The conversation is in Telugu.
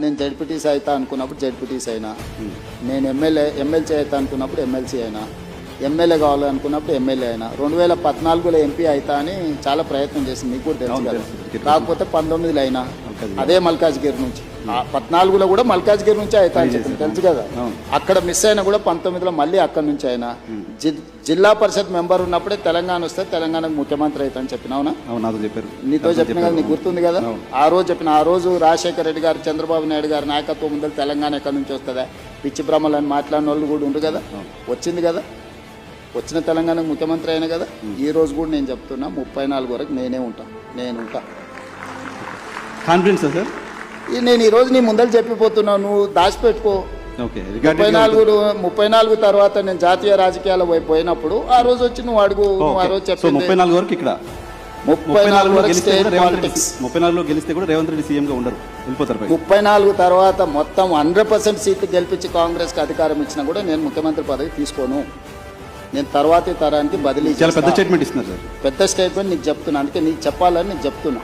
నేను జడ్పీటీసీ అవుతా అనుకున్నప్పుడు జడ్పీటీసీ అయినా, నేను ఎమ్మెల్సీ అవుతా అనుకున్నప్పుడు ఎమ్మెల్సీ అయినా, ఎమ్మెల్యే కావాలనుకున్నప్పుడు ఎమ్మెల్యే అయినా. 2014లో ఎంపీ అవుతా అని చాలా ప్రయత్నం చేసింది, మీకు కూడా తెలుసు కదా. కాకపోతే 19లో అయినా అదే మల్కాజ్గిరి నుంచి, 14లో కూడా మల్కాజ్గిరి నుంచి అవుతా అని చెప్పింది, తెలుసు కదా. అక్కడ మిస్ అయినా కూడా 19లో మళ్ళీ అక్కడ నుంచి అయినా. జిల్లా పరిషత్ మెంబర్ ఉన్నప్పుడే తెలంగాణ వస్తే తెలంగాణకు ముఖ్యమంత్రి అవుతా అని చెప్పిన, అవునా? చెప్పారు, నీతో చెప్పిన కదా, నీకు గుర్తుంది కదా. ఆ రోజు చెప్పిన, ఆ రోజు రాజశేఖర రెడ్డి గారు, చంద్రబాబు నాయుడు గారు నాయకత్వం ముందు తెలంగాణ ఎక్కడి నుంచి వస్తుందా, పిచ్చి భ్రమలని మాట్లాడిన వాళ్ళు కూడా ఉండు కదా. వచ్చింది కదా, వచ్చిన తెలంగాణకు ముఖ్యమంత్రి అయినా కదా. ఈ రోజు కూడా నేను చెప్తున్నా, 34 వరకు నేనే ఉంటా, నేను ఉంటా. కాన్ఫిడెన్స్ సార్, నేను ఈ రోజు నీ ముందర చెప్పిపోతున్నావు, నువ్వు దాచిపెట్టుకో. 34 తర్వాత నేను జాతీయ రాజకీయాల వైపు పోయినప్పుడు ఆ రోజు వచ్చి నువ్వు అడుగు. నువ్వు ఆ రోజు చెప్పింది 34 వరకు ఇక్కడ 34 వరకు స్టేట్ పాలిటిక్స్. 34లో గెలిస్తే కూడా రేవంత్ రెడ్డి సీఎంగా ఉండరు, వెళ్ళిపోతారు. 34 తర్వాత మొత్తం 100% సీట్లు గెలిపించి కాంగ్రెస్కి అధికారం ఇచ్చినా కూడా నేను ముఖ్యమంత్రి పదవి తీసుకోను. నేను తర్వాతి తరానికి బదిలీ. చాలా పెద్ద స్టేట్మెంట్ ఇస్తున్నారు సార్. పెద్ద స్టేట్మెంట్ నీకు చెప్తున్నా, అందుకే నీకు చెప్పాలని నీకు చెప్తున్నా.